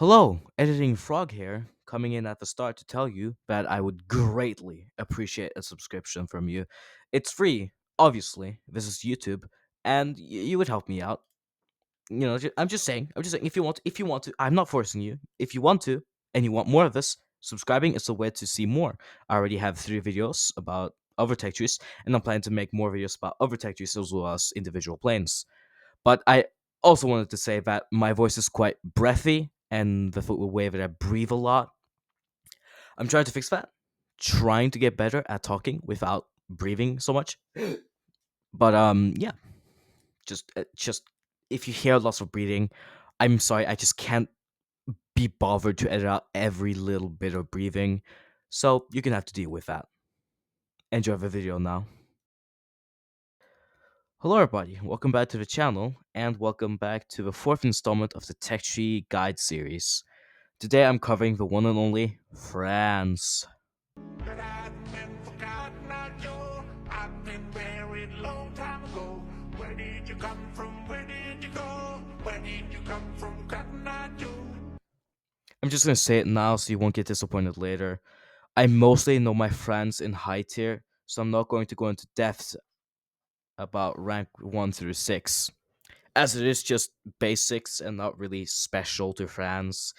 Hello, editing Frog here, coming in at the start to tell you that I would greatly appreciate a subscription from you. It's free, obviously. This is YouTube, and you would help me out. I'm just saying. If you want to, I'm not forcing you. If you want to, and you want more of this, subscribing is a way to see more. I already have 3 videos about other tech trees, and I'm planning to make more videos about other tech trees as well as individual planes. But I also wanted to say that my voice is quite breathy and the way that I breathe a lot. I'm trying to fix that. Trying to get better at talking without breathing so much. But yeah, just if you hear lots of breathing, I'm sorry, I just can't be bothered to edit out every little bit of breathing. So you're gonna have to deal with that. Enjoy the video now. Hello everybody, welcome back to the channel, and welcome back to the 4th installment of the Tech Tree Guide series. Today I'm covering the one and only France. That I've been forgotten, I know I've been buried long time ago. Where did you come from? Where did you go? Where did you come from? Cotton Eye Joe? I'm just gonna say it now so you won't get disappointed later. I mostly know my friends in high tier, so I'm not going to go into depth about rank 1 through 6, as it is just basics and not really special to France.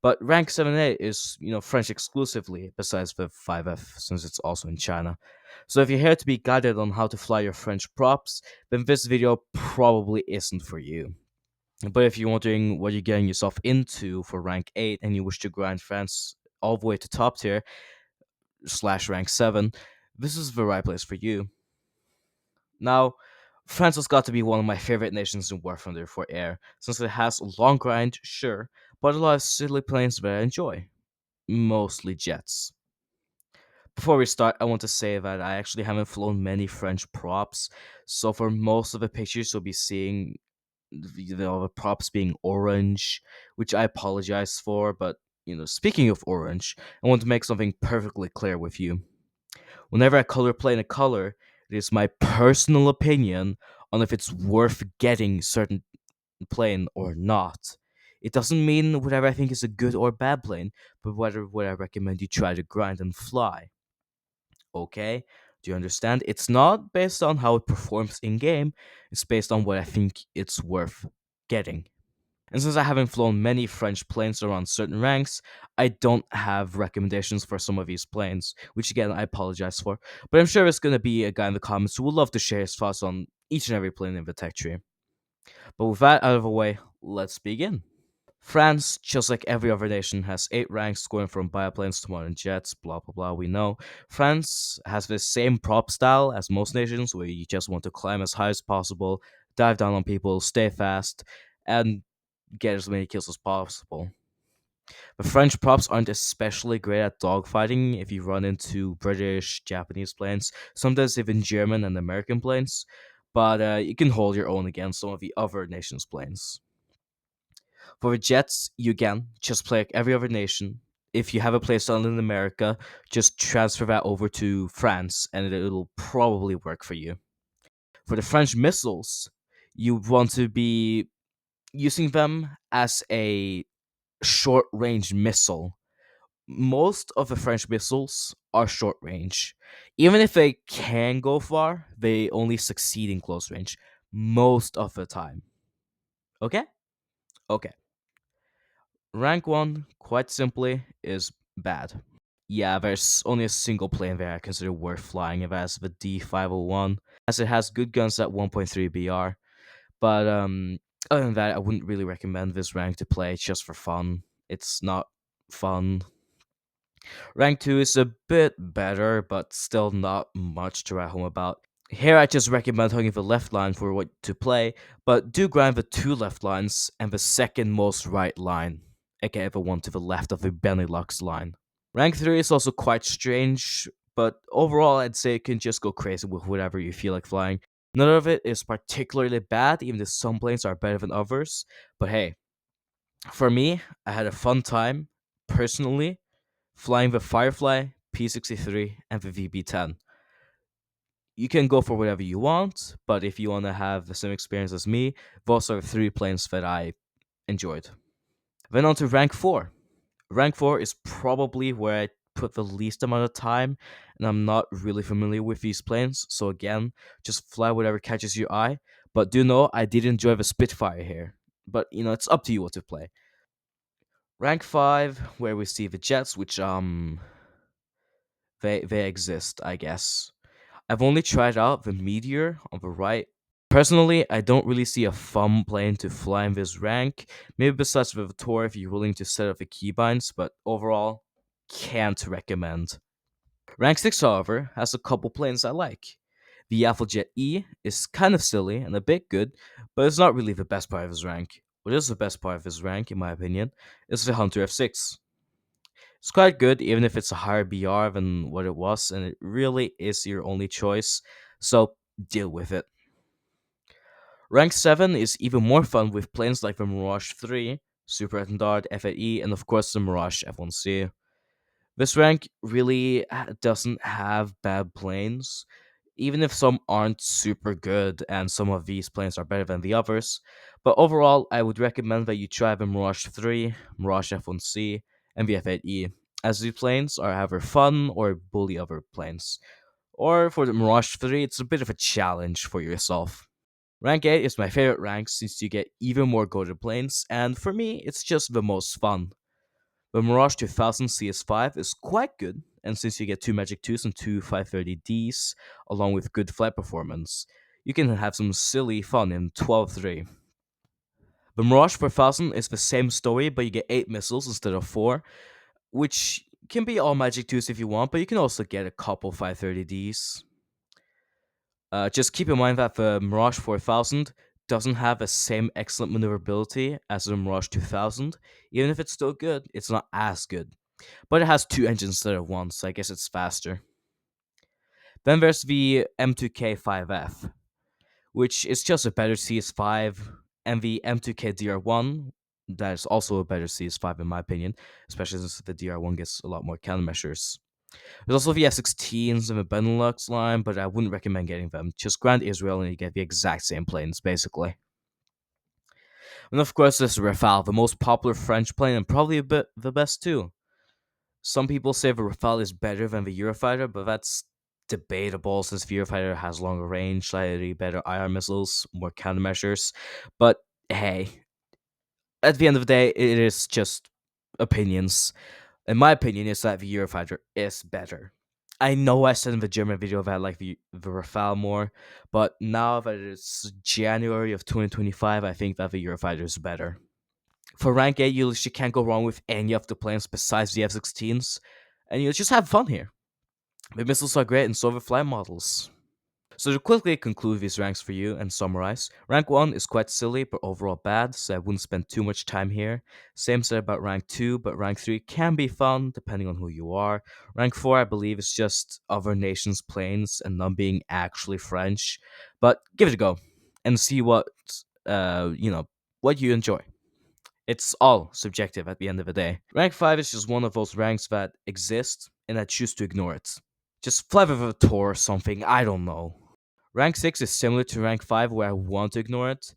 But rank 7 and 8 is, French exclusively, besides the 5F, since it's also in China. So if you're here to be guided on how to fly your French props, then this video probably isn't for you. But if you're wondering what you're getting yourself into for rank 8 and you wish to grind France all the way to top tier slash rank 7, this is the right place for you. Now, France has got to be one of my favorite nations in War Thunder for air, since it has a long grind, sure, but a lot of silly planes that I enjoy. Mostly jets. Before we start, I want to say that I actually haven't flown many French props, so for most of the pictures you'll be seeing the props being orange, which I apologize for, but speaking of orange, I want to make something perfectly clear with you. Whenever I color plane a color, it is my personal opinion on if it's worth getting certain plane or not. It doesn't mean whatever I think is a good or bad plane, but whether what I recommend you try to grind and fly. Okay? Do you understand? It's not based on how it performs in game, it's based on what I think it's worth getting. And since I haven't flown many French planes around certain ranks, I don't have recommendations for some of these planes, which again I apologize for. But I'm sure there's gonna be a guy in the comments who would love to share his thoughts on each and every plane in the tech tree. But with that out of the way, let's begin. France, just like every other nation, has 8 ranks going from bioplanes to modern jets, blah blah blah, we know. France has the same prop style as most nations, where you just want to climb as high as possible, dive down on people, stay fast, and get as many kills as possible. The French props aren't especially great at dogfighting if you run into British, Japanese planes, sometimes even German and American planes, but you can hold your own against some of the other nations' planes. For the jets, you again just play like every other nation. If you have a playstyle in America, just transfer that over to France and it'll probably work for you. For the French missiles, you want to be using them as a short range missile. Most of the French missiles are short range. Even if they can go far, they only succeed in close range most of the time. Okay? Okay. Rank 1, quite simply, is bad. Yeah, there's only a single plane there I consider worth flying, and that's the D501, as it has good guns at 1.3 BR. But other than that, I wouldn't really recommend this rank to play just for fun. It's not fun. Rank 2 is a bit better, but still not much to write home about. Here I just recommend hugging the left line for what to play, but do grind the 2 left lines and the second most right line, aka the one to the left of the Benelux line. Rank 3 is also quite strange, but overall I'd say it can just go crazy with whatever you feel like flying. None of it is particularly bad, even if some planes are better than others, but hey, for me, I had a fun time, personally, flying the Firefly, P63, and the VB10. You can go for whatever you want, but if you want to have the same experience as me, those are 3 planes that I enjoyed. Then on to rank 4. Rank 4 is probably where I put the least amount of time, and I'm not really familiar with these planes, so again, just fly whatever catches your eye. But do know I did enjoy the Spitfire here. But it's up to you what to play. Rank 5, where we see the jets, which they exist, I guess. I've only tried out the Meteor on the right. Personally, I don't really see a fun plane to fly in this rank. Maybe besides the Tour if you're willing to set up the keybinds, but overall, can't recommend. Rank 6, however, has a couple planes I like. The Alphajet E is kind of silly and a bit good, but it's not really the best part of his rank. What is the best part of his rank, in my opinion, is the Hunter F6. It's quite good, even if it's a higher BR than what it was, and it really is your only choice, so deal with it. Rank 7 is even more fun with planes like the Mirage 3, Super Etendard, F8E, and of course the Mirage F1C. This rank really doesn't have bad planes, even if some aren't super good and some of these planes are better than the others. But overall, I would recommend that you try the Mirage 3, Mirage F1C, and the F8E, as these planes are either fun or bully other planes. Or for the Mirage 3, it's a bit of a challenge for yourself. Rank 8 is my favorite rank since you get even more goated planes, and for me, it's just the most fun. The Mirage 2000 CS5 is quite good, and since you get 2 Magic 2s and 2 530Ds, along with good flight performance, you can have some silly fun in 12-3. The Mirage 4000 is the same story, but you get 8 missiles instead of 4, which can be all Magic 2s if you want, but you can also get a couple 530Ds. Just keep in mind that the Mirage 4000 doesn't have the same excellent maneuverability as the Mirage 2000. Even if it's still good, it's not as good. But it has 2 engines instead of one, so I guess it's faster. Then there's the M2K5F, which is just a better CS5, and the M2K DR1, that is also a better CS5 in my opinion, especially since the DR1 gets a lot more countermeasures. There's also the F-16s and the Benelux line, but I wouldn't recommend getting them. Just Grand Israel and you get the exact same planes, basically. And of course, there's Rafale, the most popular French plane and probably a bit the best too. Some people say the Rafale is better than the Eurofighter, but that's debatable since the Eurofighter has longer range, slightly better IR missiles, more countermeasures. But hey, at the end of the day, it is just opinions. In my opinion, is that the Eurofighter is better. I know I said in the German video that I like the Rafale more, but now that it's January of 2025, I think that the Eurofighter is better. For rank 8, you literally can't go wrong with any of the planes besides the F-16s, and you just have fun here. The missiles are great and so are the flight models. So to quickly conclude these ranks for you and summarize, rank 1 is quite silly but overall bad, so I wouldn't spend too much time here. Same said about rank 2, but rank 3 can be fun depending on who you are. Rank 4 I believe is just other nations' planes and none being actually French, but give it a go and see what you enjoy. It's all subjective at the end of the day. Rank 5 is just one of those ranks that exist and I choose to ignore it. Just fly with a tour or something, I don't know. Rank 6 is similar to rank 5 where I want to ignore it,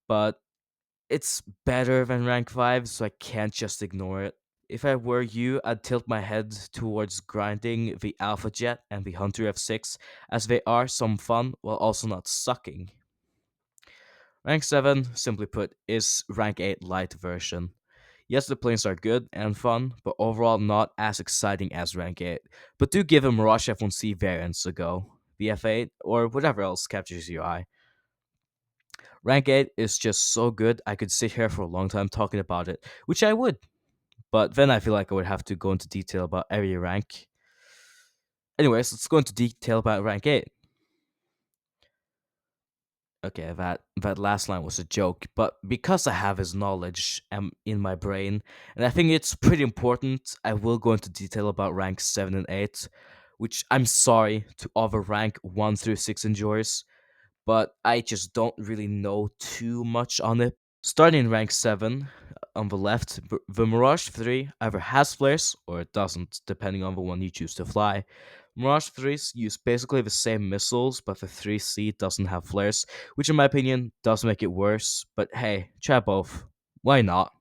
but it's better than rank 5, so I can't just ignore it. If I were you, I'd tilt my head towards grinding the Alpha Jet and the Hunter F6, as they are some fun while also not sucking. Rank 7, simply put, is rank 8 light version. Yes, the planes are good and fun, but overall not as exciting as rank 8. But do give a Mirage F1C variants a go, the F8, or whatever else captures your eye. Rank 8 is just so good, I could sit here for a long time talking about it, which I would, but then I feel like I would have to go into detail about every rank. Anyways, let's go into detail about rank 8. Okay, that last line was a joke, but because I have his knowledge in my brain, and I think it's pretty important, I will go into detail about rank 7 and 8, which I'm sorry to other rank 1 through 6 enjoyers, but I just don't really know too much on it. Starting in rank 7, on the left, the Mirage 3 either has flares or it doesn't, depending on the one you choose to fly. Mirage 3s use basically the same missiles, but the 3C doesn't have flares, which in my opinion does make it worse, but hey, try both. Why not?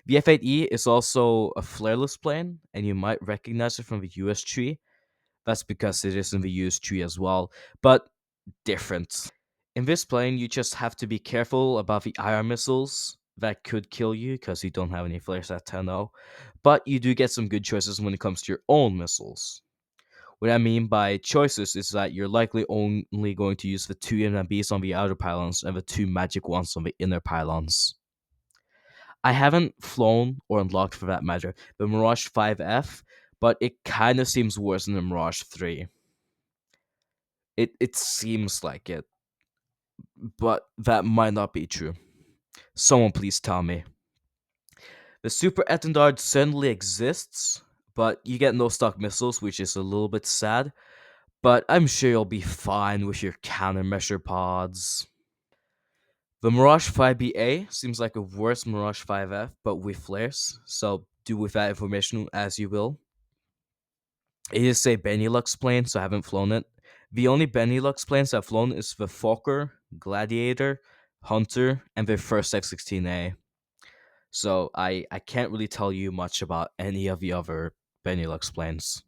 VF-8E is also a flareless plane, and you might recognize it from the US tree. That's because it is in the US tree as well, but different. In this plane, you just have to be careful about the IR missiles that could kill you because you don't have any flares at 10-0, but you do get some good choices when it comes to your own missiles. What I mean by choices is that you're likely only going to use the two MMBs on the outer pylons and the two magic ones on the inner pylons. I haven't flown or unlocked for that matter the Mirage 5F, but it kind of seems worse than the Mirage 3. It seems like it, but that might not be true. Someone please tell me. The Super Etendard certainly exists, but you get no stock missiles, which is a little bit sad. But I'm sure you'll be fine with your countermeasure pods. The Mirage 5BA seems like a worse Mirage 5F, but with flares, so do with that information as you will. It is a Benelux plane, so I haven't flown it. The only Benelux planes I've flown is the Fokker, Gladiator, Hunter, and the first F-16A. So I can't really tell you much about any of the other Benelux planes.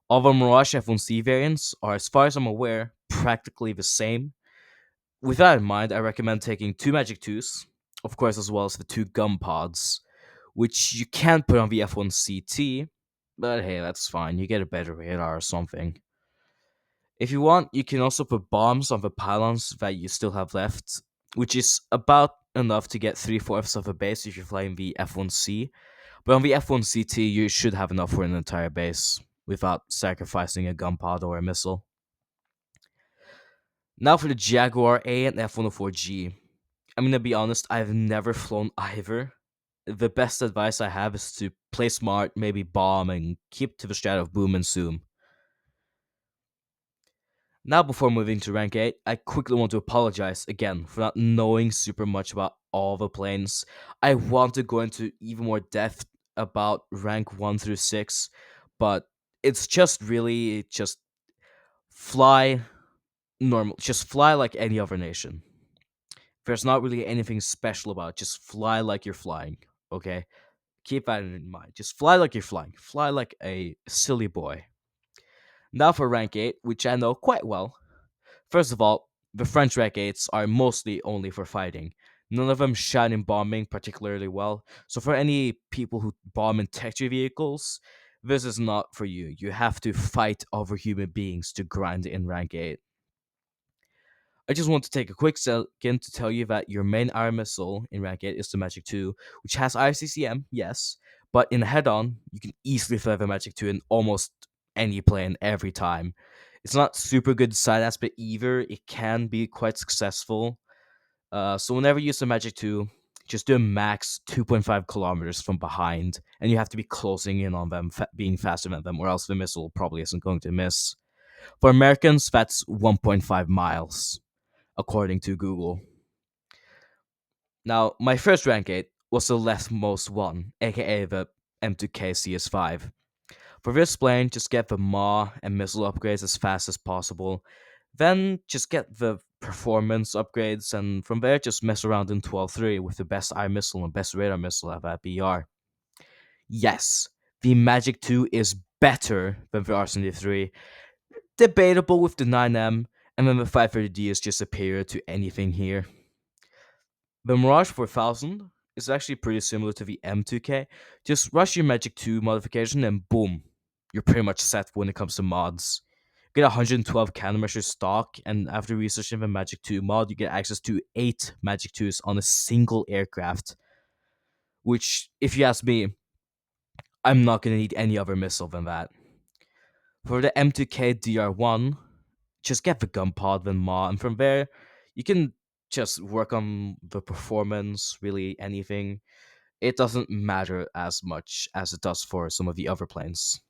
All the Mirage F1C variants are, as far as I'm aware, practically the same. With that in mind, I recommend taking two Magic 2s, of course, as well as the two gun pods, which you can't put on the F1CT, but hey, that's fine. You get a better radar or something. If you want, you can also put bombs on the pylons that you still have left, which is about enough to get 3/4 of a base if you're flying the F1C. But on the F1CT, you should have enough for an entire base without sacrificing a gun pod or a missile. Now for the Jaguar A and F104G. I'm gonna be honest, I've never flown either. The best advice I have is to play smart, maybe bomb, and keep to the strat of boom and zoom. Now, before moving to rank 8, I quickly want to apologize again for not knowing super much about all the planes. I want to go into even more depth about rank 1 through 6, but it's just really just fly normal, just fly like any other nation. There's not really anything special about it, just fly like you're flying, okay? Keep that in mind. Just fly like you're flying. Fly like a silly boy. Now for rank 8, which I know quite well. First of all, the French rank 8s are mostly only for fighting. None of them shine in bombing particularly well. So for any people who bomb in texture vehicles, this is not for you. You have to fight other human beings to grind in rank 8. I just want to take a quick second to tell you that your main iron missile in rank 8 is the Magic 2, which has ICCM, yes, but in head on, you can easily fly the Magic 2 in almost any plane every time. It's not super good side aspect either, it can be quite successful. So whenever you use the Magic 2, just do a max 2.5 kilometers from behind, and you have to be closing in on them, being faster than them, or else the missile probably isn't going to miss. For Americans, that's 1.5 miles according to Google. Now, my first rank 8 was the leftmost one, aka the M2K CS5. For this plane, just get the MAW and missile upgrades as fast as possible. Then just get the performance upgrades, and from there, just mess around in 12.3 with the best eye missile and best radar missile of that BR. Yes, the Magic 2 is better than the Arsony 3. Debatable with the 9M, and then the 530D is just superior to anything here. The Mirage 4000 is actually pretty similar to the M2K. Just rush your Magic 2 modification and boom, you're pretty much set when it comes to mods. You get 112 countermeasure stock, and after researching the Magic 2 mod, you get access to 8 Magic 2s on a single aircraft. Which, if you ask me, I'm not gonna need any other missile than that. For the M2K DR1, just get the gun pod then MAW, and from there, you can just work on the performance, really anything. It doesn't matter as much as it does for some of the other planes.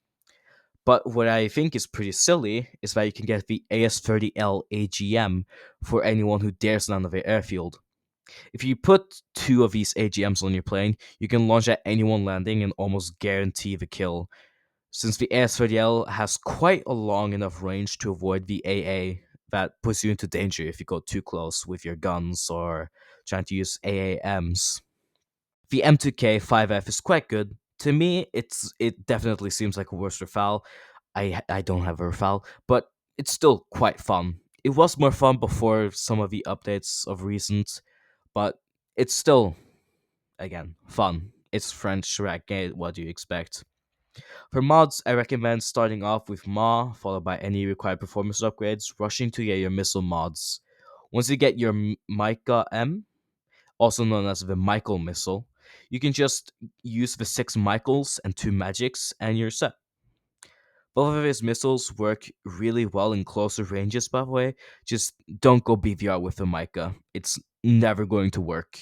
But what I think is pretty silly is that you can get the AS30L AGM for anyone who dares land on the airfield. If you put two of these AGMs on your plane, you can launch at anyone landing and almost guarantee the kill, since the AS30L has quite a long enough range to avoid the AA that puts you into danger if you go too close with your guns or trying to use AAMs. The M2K 5F is quite good. To me, it definitely seems like a worse Rafale. I don't have a Rafale, but it's still quite fun. It was more fun before some of the updates of recent, but it's still, again, fun. It's French rag game. What do you expect? For mods, I recommend starting off with Ma, followed by any required performance upgrades, rushing to get your missile mods. Once you get your Micah M, also known as the Michael missile, you can just use the 6 Michaels and 2 Magics, and you're set. Both of his missiles work really well in closer ranges, by the way. Just don't go BVR with the Micah. It's never going to work.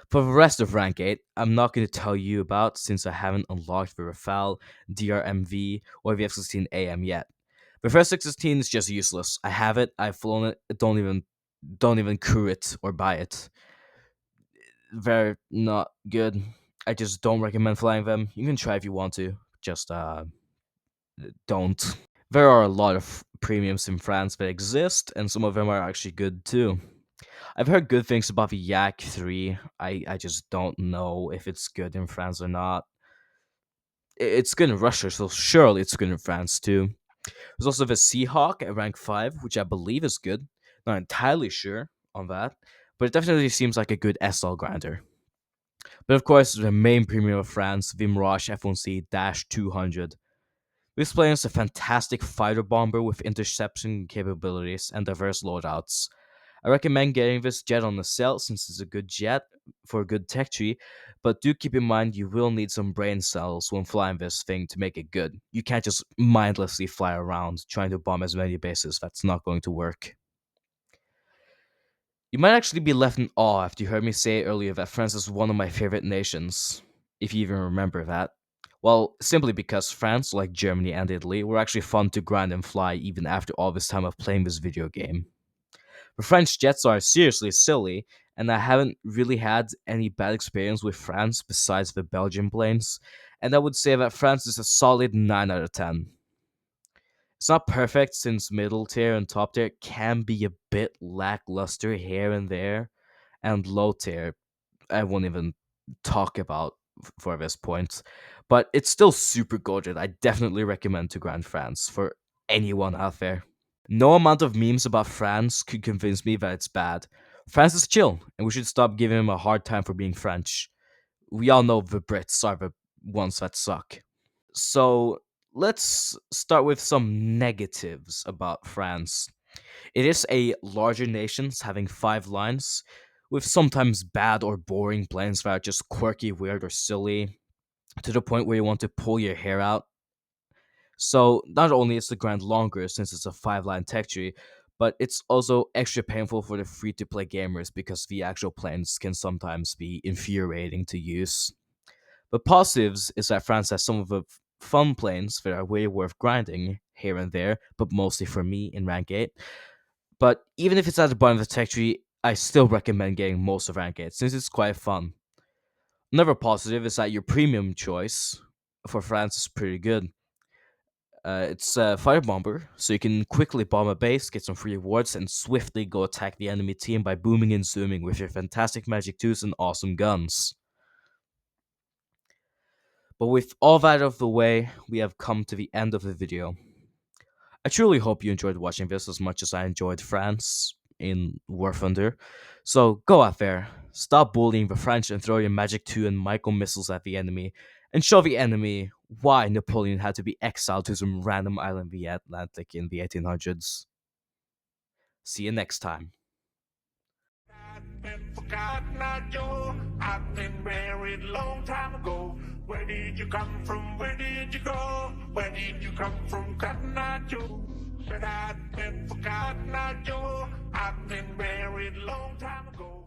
For the rest of rank 8, I'm not going to tell you about since I haven't unlocked the Rafale, DRMV, or the F-16 AM yet. The first F-16 is just useless. I have it, I've flown it, don't even crew it or buy it. Very not good. I just don't recommend flying them. You can try if you want to. Just don't. There are a lot of premiums in France that exist, and some of them are actually good too. I've heard good things about the Yak 3. I just don't know if it's good in France or not. It's good in Russia, so surely it's good in France too. There's also the Seahawk at rank 5, which I believe is good. Not entirely sure on that, but it definitely seems like a good SL grinder. But of course, the main premium of France, the Mirage F1C 200. This plane is a fantastic fighter bomber with interception capabilities and diverse loadouts. I recommend getting this jet on the sale since it's a good jet for a good tech tree, but do keep in mind you will need some brain cells when flying this thing to make it good. You can't just mindlessly fly around trying to bomb as many bases, that's not going to work. You might actually be left in awe after you heard me say earlier that France is one of my favorite nations, if you even remember that. Well, simply because France, like Germany and Italy, were actually fun to grind and fly even after all this time of playing this video game. The French jets are seriously silly, and I haven't really had any bad experience with France besides the Belgian planes, and I would say that France is a solid 9 out of 10. It's not perfect since middle tier and top tier can be a bit lackluster here and there, and low tier I won't even talk about for this point, but it's still super gorgeous. I definitely recommend to Grand France for anyone out there. No amount of memes about France could convince me that it's bad. France is chill, and we should stop giving him a hard time for being French. We all know the Brits are the ones that suck. So let's start with some negatives about France. It is a larger nation having 5 lines, with sometimes bad or boring planes that are just quirky, weird, or silly, to the point where you want to pull your hair out. So not only is the grind longer since it's a 5 line tech tree, but it's also extra painful for the free to play gamers because the actual planes can sometimes be infuriating to use. But positives is that France has some of the fun planes that are way worth grinding here and there, but mostly for me in rank 8. But even if it's at the bottom of the tech tree, I still recommend getting most of rank 8 since it's quite fun. Another positive is that your premium choice for France is pretty good. It's a fire bomber, so you can quickly bomb a base, get some free rewards, and swiftly go attack the enemy team by booming and zooming with your fantastic magic 2s and awesome guns. But with all that out of the way, we have come to the end of the video. I truly hope you enjoyed watching this as much as I enjoyed France in War Thunder. So go out there, stop bullying the French and throw your Magic 2 and Michael missiles at the enemy, and show the enemy why Napoleon had to be exiled to some random island in the Atlantic in the 1800s. See you next time. I've been forgotten, not you. I've been buried long time ago. Where did you come from? Where did you go? Where did you come from? Cotton, not you. Said I've been forgotten, not you. I've been buried long time ago.